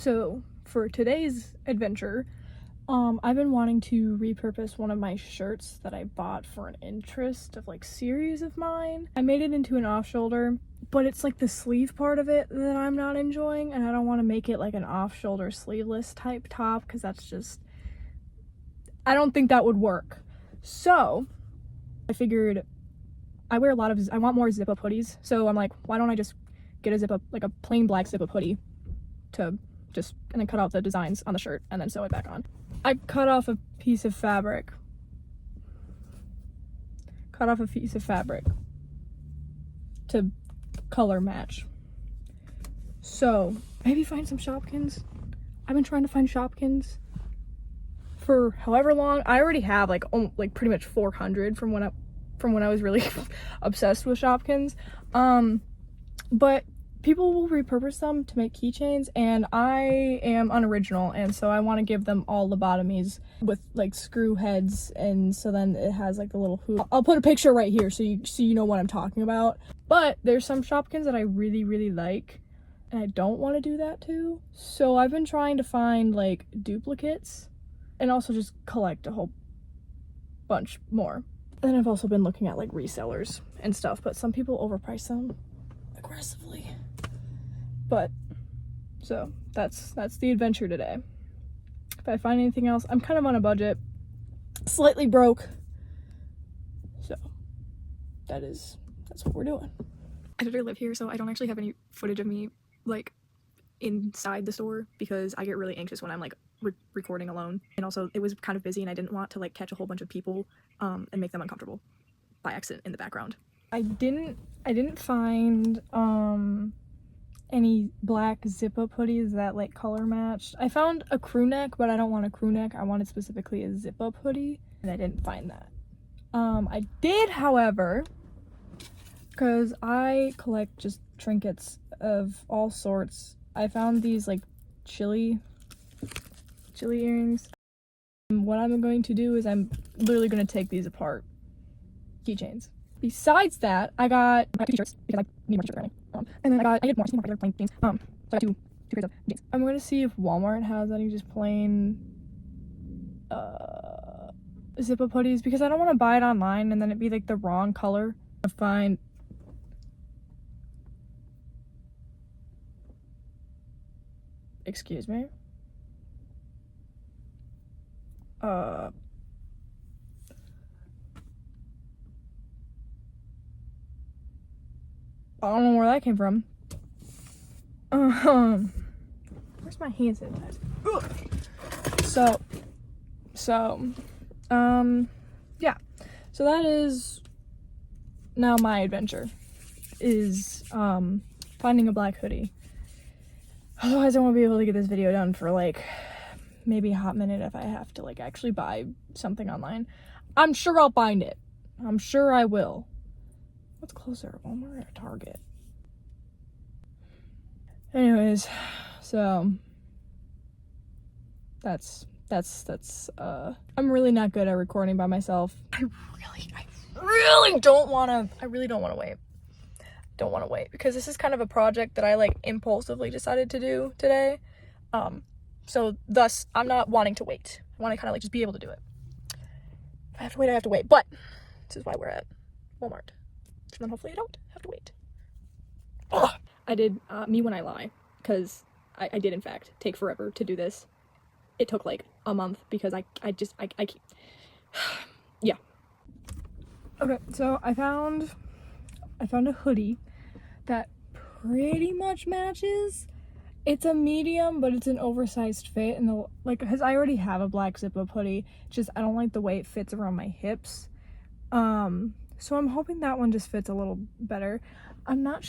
So for today's adventure, I've been wanting to repurpose one of my shirts that I bought for an interest of like series of mine. I made it into an off shoulder, but it's like the sleeve part of it that I'm not enjoying, and I don't want to make it like an off shoulder sleeveless type top because that's just, I don't think that would work. So I figured I want more zip up hoodies, so I'm like, why don't I just get a zip up, like a plain black zip up hoodie and then cut out the designs on the shirt and then sew it back on. I cut off a piece of fabric to color match. So maybe find some Shopkins. I've been trying to find Shopkins for however long. I already have like pretty much 400 from when I was really obsessed with Shopkins. But people will repurpose them to make keychains, and I am unoriginal, and so I want to give them all lobotomies with like screw heads, and so then it has like the little hoop. I'll put a picture right here so you know what I'm talking about. But there's some Shopkins that I really like, and I don't want to do that too. So I've been trying to find like duplicates and also just collect a whole bunch more. And I've also been looking at like resellers and stuff, but some people overprice them aggressively. But so that's the adventure today. If I find anything else, I'm kind of on a budget, slightly broke, so that's what we're doing. I literally live here, so I don't actually have any footage of me like inside the store because I get really anxious when I'm like recording alone, and also it was kind of busy and I didn't want to like catch a whole bunch of people and make them uncomfortable by accident in the background. I didn't find any black zip-up hoodies that like color matched. I found a crew neck, but I don't want a crew neck. I wanted specifically a zip-up hoodie, and I didn't find that. I did, however, because I collect just trinkets of all sorts. I found these like chili earrings. What I'm going to do is I'm literally going to take these apart. Keychains. Besides that, I got two t-shirts because I need more t-shirts apparently. And then I did more regular plain jeans. So I got two pairs of jeans. I'm gonna see if Walmart has any just plain zip-up hoodies because I don't want to buy it online and then it'd be like the wrong color. I find excuse me. I don't know where that came from. Where's my hand sanitizer? Yeah. So that is now my adventure, is finding a black hoodie. Otherwise I won't be able to get this video done for like maybe a hot minute if I have to like actually buy something online. I'm sure I'll find it. I'm sure I will. What's closer, Walmart or Target? Anyways, so that's I'm really not good at recording by myself. I really don't want to wait. Don't want to wait because this is kind of a project that I like impulsively decided to do today. So thus I'm not wanting to wait. I want to kind of like just be able to do it. If I have to wait, I have to wait. But this is why we're at Walmart. So then hopefully I don't have to wait. Ugh. I did Me When I Lie, because I did in fact take forever to do this. It took like a month because I keep yeah. Okay, so I found a hoodie that pretty much matches. It's a medium, but it's an oversized fit, and because I already have a black zip-up hoodie, just I don't like the way it fits around my hips. So I'm hoping that one just fits a little better. I'm not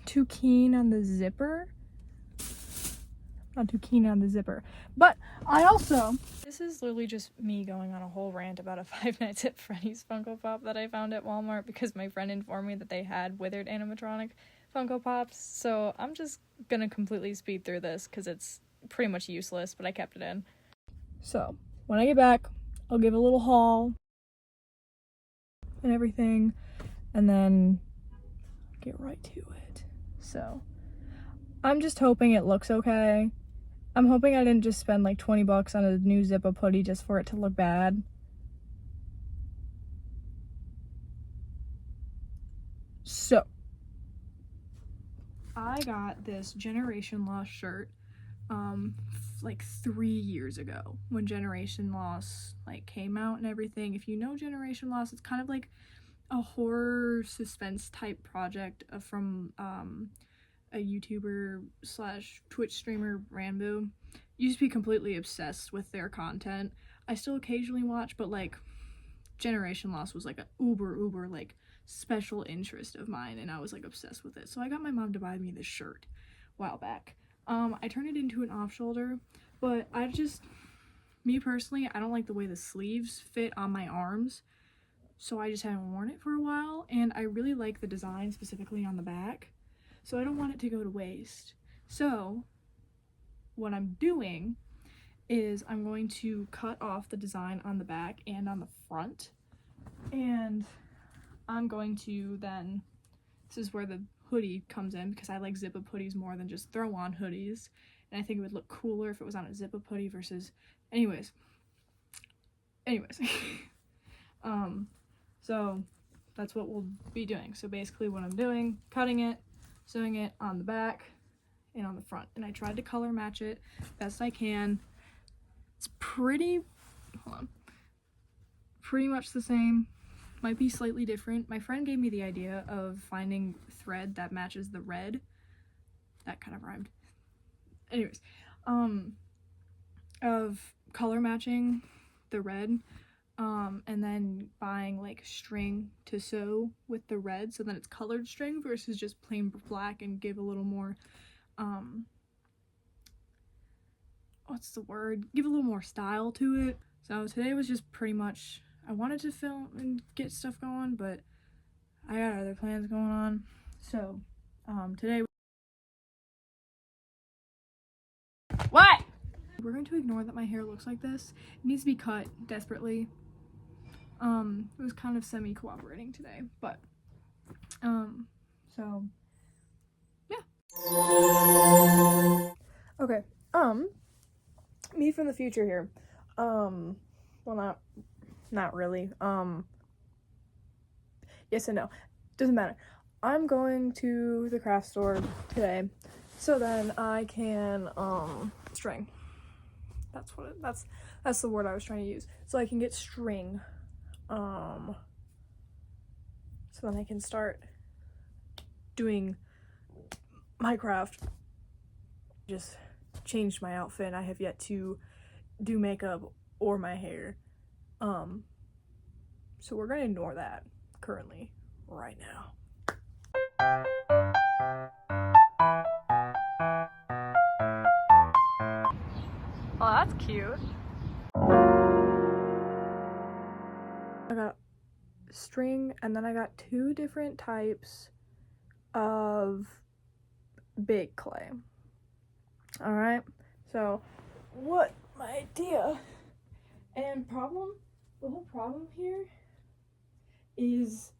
too keen on the zipper. But I also, this is literally just me going on a whole rant about a Five Nights at Freddy's Funko Pop that I found at Walmart because my friend informed me that they had withered animatronic Funko Pops. So I'm just gonna completely speed through this because it's pretty much useless, but I kept it in. So when I get back, I'll give a little haul and everything, and then get right to it. So I'm just hoping it looks okay, I'm hoping I didn't just spend like 20 bucks on a new Zippo hoodie just for it to look bad. So, I got this Generation Loss shirt like 3 years ago when Generation Loss like came out and everything. If you know Generation Loss, it's kind of like a horror suspense type project from a YouTuber slash Twitch streamer, Rambo. Used to be completely obsessed with their content. I still occasionally watch, but like Generation Loss was like an uber like special interest of mine, and I was like obsessed with it. So I got my mom to buy me this shirt a while back. I turned it into an off shoulder, but me personally, I don't like the way the sleeves fit on my arms, so I just haven't worn it for a while, and I really like the design specifically on the back, so I don't want it to go to waste. So what I'm doing is I'm going to cut off the design on the back and on the front, and I'm going to then, this is where the hoodie comes in, because I like zip-up hoodies more than just throw-on hoodies, and I think it would look cooler if it was on a zip-up hoodie versus, anyways, so that's what we'll be doing. So basically what I'm doing, cutting it, sewing it on the back and on the front, and I tried to color match it best I can. It's pretty much the same, might be slightly different. My friend gave me the idea of finding thread that matches the red. That kind of rhymed. Anyways, of color matching the red, and then buying like string to sew with the red, so then it's colored string versus just plain black, and give a little more, what's the word? Give a little more style to it. So today was just pretty much, I wanted to film and get stuff going, but I got other plans going on. So, today, what? We're going to ignore that my hair looks like this. It needs to be cut desperately. It was kind of semi-cooperating today, but, so, yeah. Okay, me from the future here. Well, not really. Yes and no. Doesn't matter. I'm going to the craft store today, so then I can, string. That's the word I was trying to use. So I can get string. So then I can start doing my craft. Just changed my outfit. I have yet to do makeup or my hair. So we're gonna ignore that currently, right now. Oh, that's cute. I got string, and then I got 2 different types of bake clay. Alright, so what my idea and the whole problem here is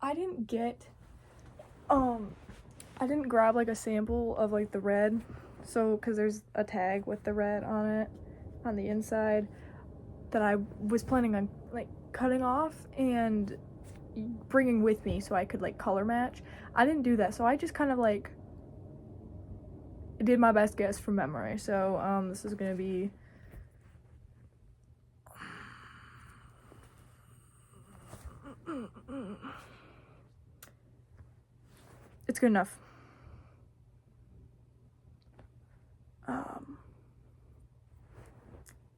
I didn't grab like a sample of like the red, so because there's a tag with the red on it on the inside that I was planning on like cutting off and bringing with me so I could like color match. I didn't do that, so I just kind of like did my best guess from memory. So this is gonna be it's good enough.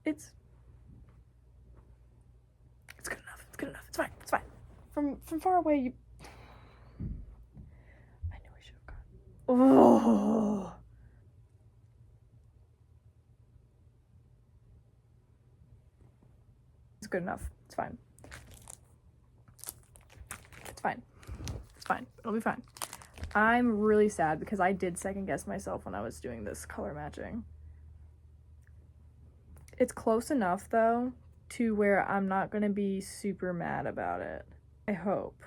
It's good enough. It's good enough. It's fine. It's fine. From far away, you. I knew I should have gone. Oh. It's good enough. It's fine. It's fine. It's fine. It'll be fine. I'm really sad because I did second guess myself when I was doing this color matching. It's close enough though to where I'm not gonna be super mad about it. I hope.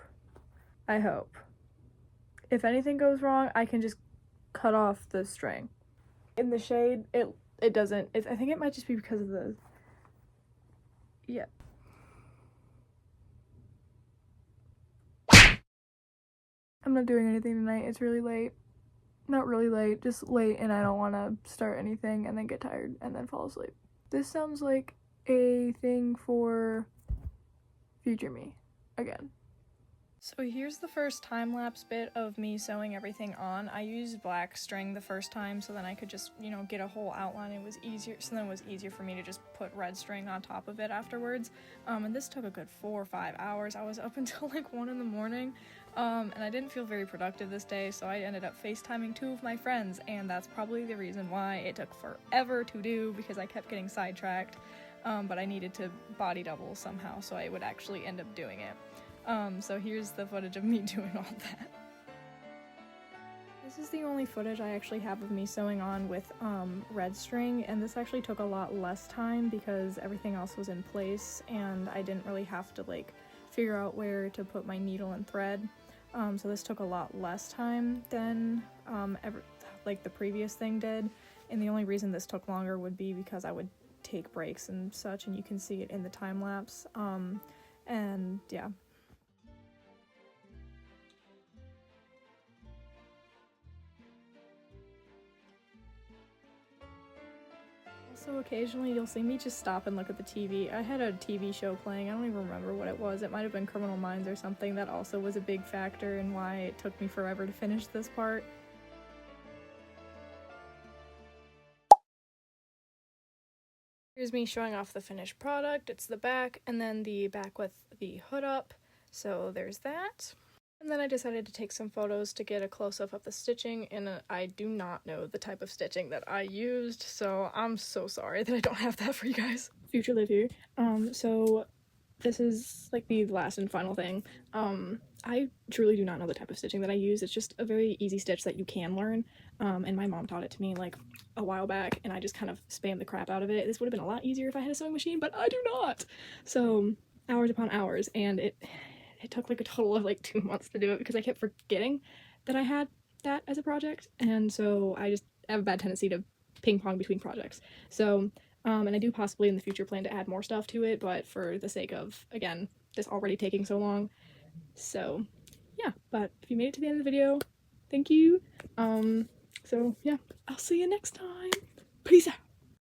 If anything goes wrong, I can just cut off the string. In the shade, it doesn't, I think it might just be because of the, yeah. I'm not doing anything tonight, it's really late. Not really late, just late, and I don't want to start anything and then get tired and then fall asleep. This sounds like a thing for future me, again. So here's the first time-lapse bit of me sewing everything on. I used black string the first time so then I could just, you know, get a whole outline. It was easier, so then it was easier for me to just put red string on top of it afterwards. And this took a good 4 or 5 hours. I was up until like 1 in the morning, and I didn't feel very productive this day, so I ended up FaceTiming 2 of my friends, and that's probably the reason why it took forever to do, because I kept getting sidetracked, but I needed to body double somehow so I would actually end up doing it. So here's the footage of me doing all that. This is the only footage I actually have of me sewing on with red string, and this actually took a lot less time because everything else was in place and I didn't really have to like figure out where to put my needle and thread. So this took a lot less time than like the previous thing did, and the only reason this took longer would be because I would take breaks and such, and you can see it in the time lapse. And yeah. So occasionally you'll see me just stop and look at the TV. I had a TV show playing, I don't even remember what it was. It might have been Criminal Minds or something. That also was a big factor in why it took me forever to finish this part. Here's me showing off the finished product. It's the back, and then the back with the hood up. So there's that. And then I decided to take some photos to get a close-up of the stitching, and I do not know the type of stitching that I used, so I'm so sorry that I don't have that for you guys. Future Liv here. So this is like the last and final thing. I truly do not know the type of stitching that I use. It's just a very easy stitch that you can learn, and my mom taught it to me like a while back, and I just kind of spammed the crap out of it. This would have been a lot easier if I had a sewing machine, but I do not! So hours upon hours, and it took like a total of like 2 months to do it because I kept forgetting that I had that as a project, and so I just have a bad tendency to ping pong between projects. So, and I do possibly in the future plan to add more stuff to it, but for the sake of, again, this already taking so long. So, yeah, but if you made it to the end of the video, thank you. So yeah, I'll see you next time. Peace out.